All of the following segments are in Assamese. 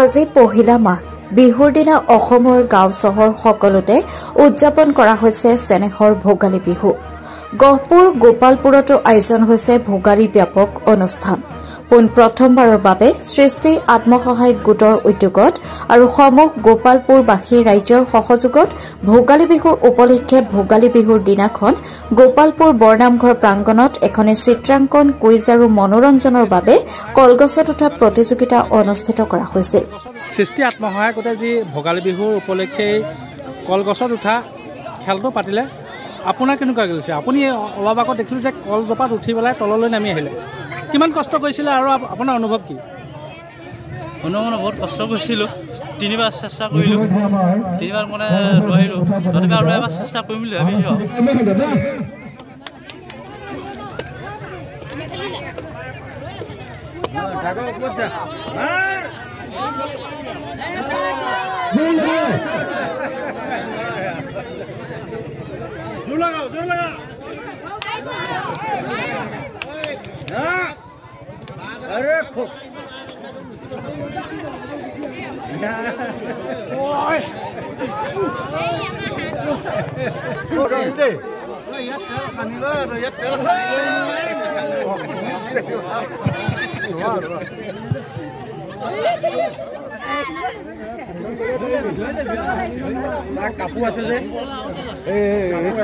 আজি পহিলা মাহ বিহুৰ দিনা অসমৰ গাঁও চহৰ সকলোতে উদযাপন কৰা হৈছে চেনেহৰ ভোগালী বিহু। গহপুৰ গোপালপুৰতো আয়োজন হৈছে ভোগালী ব্যাপক অনুষ্ঠান। প্ৰথমবাৰৰ বাবে সৃষ্টি আত্মসহায়ক গোটৰ উদ্যোগত আৰু সমূহ গোপালপুৰবাসী ৰাইজৰ সহযোগত ভোগালী বিহুৰ উপলক্ষে ভোগালী বিহুৰ দিনাখন গোপালপুৰ বৰনামঘৰ প্ৰাংগণত এখনি চিত্ৰাংকন কুইজ আৰু মনোৰঞ্জনৰ বাবে কলগছত উঠা প্ৰতিযোগিতা অনুষ্ঠিত কৰা হৈছিল। সৃষ্টি আত্মসহায়ক গোটে যি ভোগালী বিহুৰ উপলক্ষে কলগছত উঠা খেলটো পাতিলে, আপোনাৰ কেনেকুৱা লাগিছে? আপুনি অলপ আগত দেখিলোঁ যে কলজোপাত উঠি পেলাই তললৈ নামি আহিলে, কিমান কষ্ট কৰিছিলে আৰু আপোনাৰ অনুভৱ কি? বহুত কষ্ট কৰিছিলোঁ, 3বাৰ চেষ্টা কৰিলোঁ, 3বাৰ মানে নোৱাৰিলোঁ, তথাপি আৰু এবাৰ চেষ্টা কৰিম বুলি ভাবিছোঁ। কাপোৰ আছে যে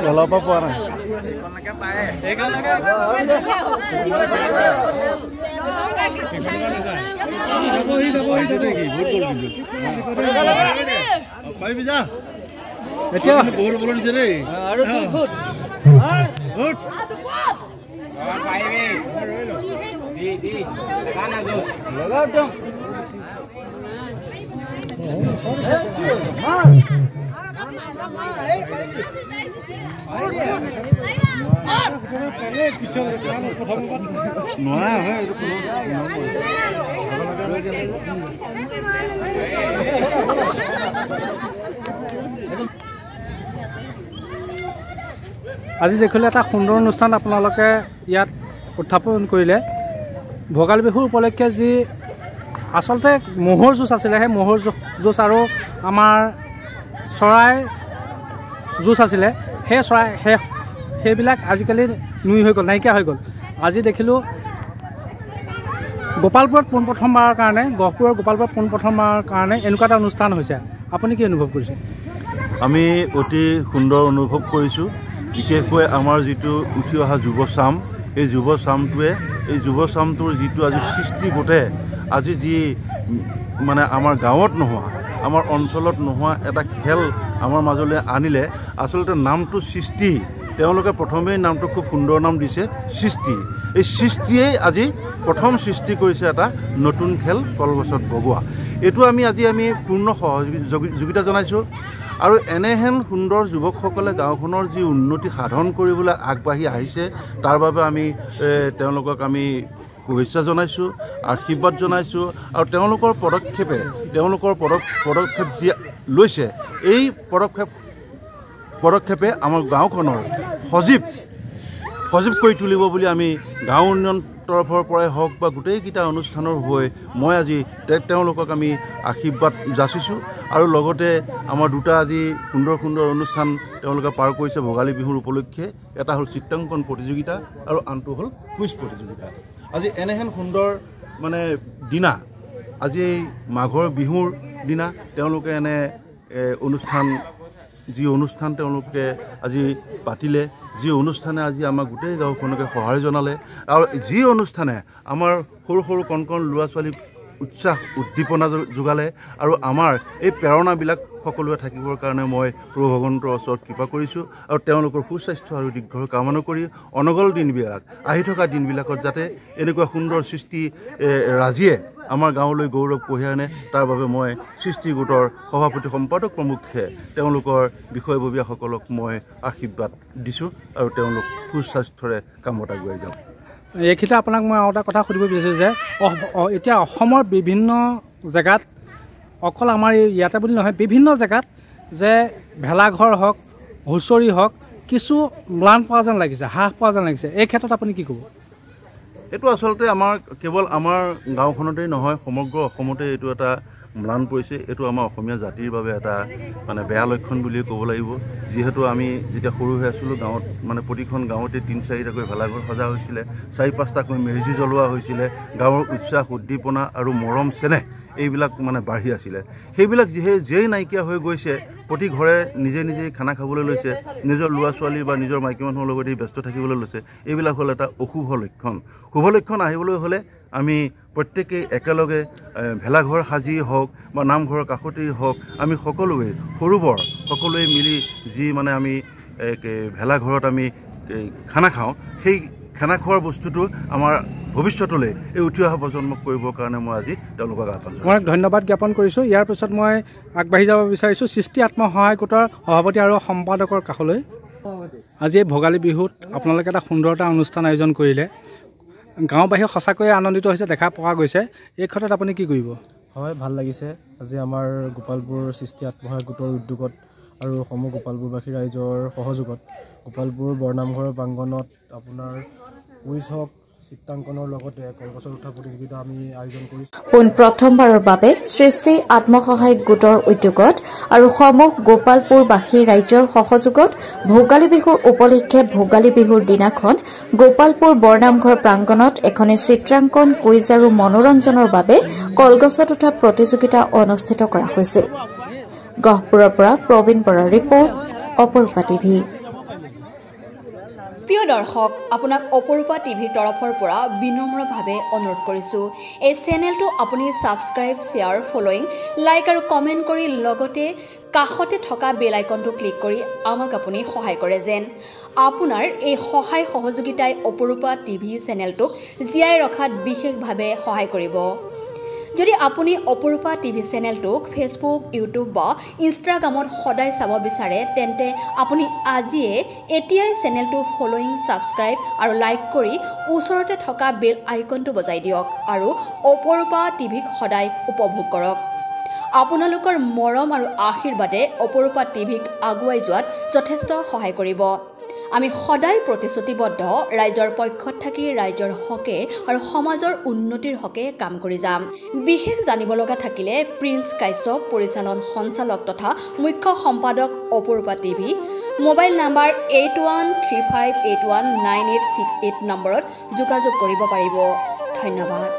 খেলৰ পৰা পোৱা নাই। এতিয়া বহুত বল দিছে দেই। আজি দেখিলে এটা সুন্দৰ অনুষ্ঠান আপোনালোকে ইয়াত উত্থাপন কৰিলে। ভোগালী বিহুৰ উপলক্ষে যি আচলতে ম'হৰ যুঁজ আছিলে, সেই ম'হৰ যুঁজ আৰু আমাৰ চৰাই যুঁজ আছিলে, সেইবিলাক আজিকালি নুই হৈ গ'ল, নাইকিয়া হৈ গ'ল। আজি দেখিলোঁ গোপালপুৰত পোনপ্ৰথমবাৰৰ কাৰণে, গহপুৰৰ গোপালপুৰত পোনপ্ৰথমবাৰৰ কাৰণে এনেকুৱা এটা অনুষ্ঠান হৈছে। আপুনি কি অনুভৱ কৰিছে? আমি অতি সুন্দৰ অনুভৱ কৰিছোঁ। বিশেষকৈ আমাৰ যিটো উঠি অহা যুৱচাম, এই যুৱচামটোৰ যিটো আজি সৃষ্টি গোটে আজি যি মানে আমাৰ গাঁৱত নোহোৱা, আমাৰ অঞ্চলত নোহোৱা এটা খেল আমাৰ মাজলৈ আনিলে। আচলতে নামটো সৃষ্টি, তেওঁলোকে প্ৰথমেই নামটো খুব সুন্দৰ নাম দিছে সৃষ্টি। এই সৃষ্টিয়েই আজি প্ৰথম সৃষ্টি কৰিছে এটা নতুন খেল কলগছত বগোৱা। এইটো আমি পূৰ্ণ সহযোগিতা জনাইছোঁ। আৰু এনেহেন সুন্দৰ যুৱকসকলে গাঁওখনৰ যি উন্নতি সাধন কৰিবলৈ আগবাঢ়ি আহিছে, তাৰ বাবে আমি তেওঁলোকক আমি শুভেচ্ছা জনাইছোঁ, আশীৰ্বাদ জনাইছোঁ। আৰু তেওঁলোকৰ পদক্ষেপ যি লৈছে, এই পদক্ষেপে আমাৰ গাঁওখনৰ সজীৱ কৰি তুলিব বুলি আমি গাঁও উন্নয়ন তৰফৰ পৰাই হওক বা গোটেইকেইটা অনুষ্ঠানৰ হৈ মই আজি তেওঁলোকক আমি আশীৰ্বাদ যাচিছোঁ। আৰু লগতে আমাৰ দুটা আজি সুন্দৰ অনুষ্ঠান তেওঁলোকে পাৰ কৰিছে ভোগালী বিহুৰ উপলক্ষে। এটা হ'ল চিত্ৰাংকন প্ৰতিযোগিতা আৰু আনটো হ'ল কুইজ প্ৰতিযোগিতা। আজি এনেহেন সুন্দৰ মানে দিনা, আজি এই মাঘৰ বিহুৰ দিনা তেওঁলোকে এনে অনুষ্ঠান তেওঁলোকে আজি পাতিলে, যি অনুষ্ঠানে আজি আমাৰ গোটেই গাঁওখনকে সঁহাৰি জনালে, আৰু যি অনুষ্ঠানে আমাৰ সৰু কণ ল'ৰা ছোৱালীক উৎসাহ উদ্দীপনা যোগালে। আৰু আমাৰ এই প্ৰেৰণাবিলাক সকলোৱে থাকিবৰ কাৰণে মই প্ৰভু ভগৱন্তৰ ওচৰত কৃপা কৰিছোঁ। আৰু তেওঁলোকৰ সুস্বাস্থ্য আৰু দীৰ্ঘ কামনা কৰি অনগল দিনবিলাক, আহি থকা দিনবিলাকত যাতে এনেকুৱা সুন্দৰ সৃষ্টি ৰাজিয়ে আমাৰ গাঁৱলৈ গৌৰৱ কঢ়িয়াই আনে, তাৰ বাবে মই সৃষ্টি গোটৰ সভাপতি সম্পাদক প্ৰমুখ্যে তেওঁলোকৰ বিষয়ববীয়াসকলক মই আশীৰ্বাদ দিছোঁ। আৰু তেওঁলোক সুস্বাস্থ্যৰে কামত আগুৱাই যাওক। এইখিনিতে আপোনাক মই আৰু এটা কথা সুধিব বিচাৰিছোঁ যে এতিয়া অসমৰ বিভিন্ন জেগাত, অকল আমাৰ ইয়াতে বুলি নহয়, বিভিন্ন জেগাত যে ভেলাঘৰ হওক, হুঁচৰি হওক, কিছু ম্লান পোৱা যেন লাগিছে, হ্ৰাস পোৱা যেন লাগিছে। এই ক্ষেত্ৰত আপুনি কি ক'ব? এইটো আচলতে আমাৰ কেৱল আমাৰ গাঁওখনতেই নহয়, সমগ্ৰ অসমতে এইটো এটা ম্লান পৰিছে এইটো আমাৰ অসমীয়া জাতিৰ বাবে এটা মানে বেয়া লক্ষণ বুলিয়ে ক'ব লাগিব যিহেতু আমি যেতিয়া সৰু হৈ আছিলোঁ গাঁৱত মানে প্ৰতিখন গাঁৱতে ৩-৪টাকৈ ভেলাঘৰ সজা হৈছিলে ৪-৫টাকৈ মেজি জ্বলোৱা হৈছিলে গাঁৱৰ উৎসাহ উদ্দীপনা আৰু মৰম চেনেহ এইবিলাক মানে বাঢ়ি আছিলে সেইবিলাক যেই নাইকিয়া হৈ গৈছে প্ৰতি ঘৰে নিজে নিজে খানা খাবলৈ লৈছে নিজৰ ল'ৰা ছোৱালী বা নিজৰ মাইকী মানুহৰ লগতে ব্যস্ত থাকিবলৈ লৈছে এইবিলাক হ'ল এটা অশুভ লক্ষণ শুভ লক্ষণ আহিবলৈ হ'লে আমি প্ৰত্যেকেই একেলগে ভেলাঘৰ সাজি হওক বা নামঘৰৰ কাষতেই হওক আমি সকলোৱে সৰু বৰ সকলোৱে মিলি যি মানে আমি ভেলাঘৰত আমি খানা খাওঁ সেই খানা খোৱাৰ বস্তুটো আমাৰ ভৱিষ্যতলৈ এই উঠি অহা প্ৰজন্মক কৰিবৰ কাৰণে মই আজি তেওঁলোকক আহ্বান জনাইছোঁ মই ধন্যবাদ জ্ঞাপন কৰিছোঁ ইয়াৰ পিছত মই আগবাঢ়ি যাব বিচাৰিছোঁ সৃষ্টি আত্মসহায়ক গোটৰ সভাপতি আৰু সম্পাদকৰ কাষলৈ আজি ভোগালী বিহুত আপোনালোকে এটা সুন্দৰ এটা অনুষ্ঠান আয়োজন কৰিলে গাঁওবাসী সঁচাকৈয়ে আনন্দিত হৈছে দেখা পোৱা গৈছে এই ক্ষেত্ৰত আপুনি কি কৰিব হয় ভাল লাগিছে আজি আমাৰ গোপালপুৰ সৃষ্টি আত্মসহায়ক গোটৰ উদ্যোগত আৰু সমূহ গোপালপুৰবাসী ৰাইজৰ সহযোগত গোপালপুৰ বৰনামঘৰৰ প্ৰাংগণত আপোনাৰ কুইজ হওক চিত্ৰাংকনৰ লগতে কলগছৰ উঠা প্ৰতিযোগিতা আমি আয়োজন কৰিছোঁ পোন প্ৰথমবাৰৰ বাবে সৃষ্টি আত্মসহায়ক গোটৰ উদ্যোগত আৰু সমূহ গোপালপুৰবাসী ৰাইজৰ সহযোগত ভোগালী বিহুৰ উপলক্ষে ভোগালী বিহুৰ দিনাখন গোপালপুৰ বৰনামঘৰ প্ৰাংগণত এখনি চিত্ৰাংকন কুইজ আৰু মনোৰঞ্জনৰ বাবে কলগছত উঠা প্ৰতিযোগিতা অনুষ্ঠিত কৰা হৈছিল গহপুৰৰ পৰা প্ৰবীণ বৰাৰ ৰিপৰ্ট অপৰূপা টিভি প্ৰিয় দৰ্শক আপোনাক অপৰূপা টিভিৰ তৰফৰ পৰা বিনম্ৰভাৱে অনুৰোধ কৰিছোঁ এই চেনেলটো আপুনি ছাবস্ক্ৰাইব শ্বেয়াৰ ফলোইং লাইক আৰু কমেণ্ট কৰি লগতে কাষতে থকা বেল আইকনটো ক্লিক কৰি আমাক আপুনি সহায় কৰে যেন আপোনাৰ এই সহায় সহযোগিতাই অপৰূপা টিভি চেনেলটোক জীয়াই ৰখাত বিশেষভাৱে সহায় কৰিব যদি আপুনি অপৰূপা টিভি চেনেলটোক ফেচবুক ইউটিউব বা ইনষ্টাগ্ৰামত সদায় চাব বিচাৰে তেন্তে আপুনি আজিয়ে এতিয়াই চেনেলটো ফলোইং ছাবস্ক্ৰাইব আৰু লাইক কৰি ওচৰতে থকা বেল আইকনটো বজাই দিয়ক আৰু অপৰূপা টিভিক সদায় উপভোগ কৰক আপোনালোকৰ মৰম আৰু আশীৰ্বাদে অপৰূপা টিভিক আগুৱাই যোৱাত যথেষ্ট সহায় কৰিব আমি সদায় প্ৰতিশ্ৰুতিবদ্ধ ৰাইজৰ পক্ষত থাকি ৰাইজৰ হকে আৰু সমাজৰ উন্নতিৰ হকে কাম কৰি যাম বিশেষ জানিব লগা থাকিলে প্ৰিন্স কাশ্যপ পৰিচালন সঞ্চালক তথা মুখ্য সম্পাদক অপৰূপা টিভি মোবাইল নাম্বাৰ 8135819868 নম্বৰত যোগাযোগ কৰিব পাৰিব ধন্যবাদ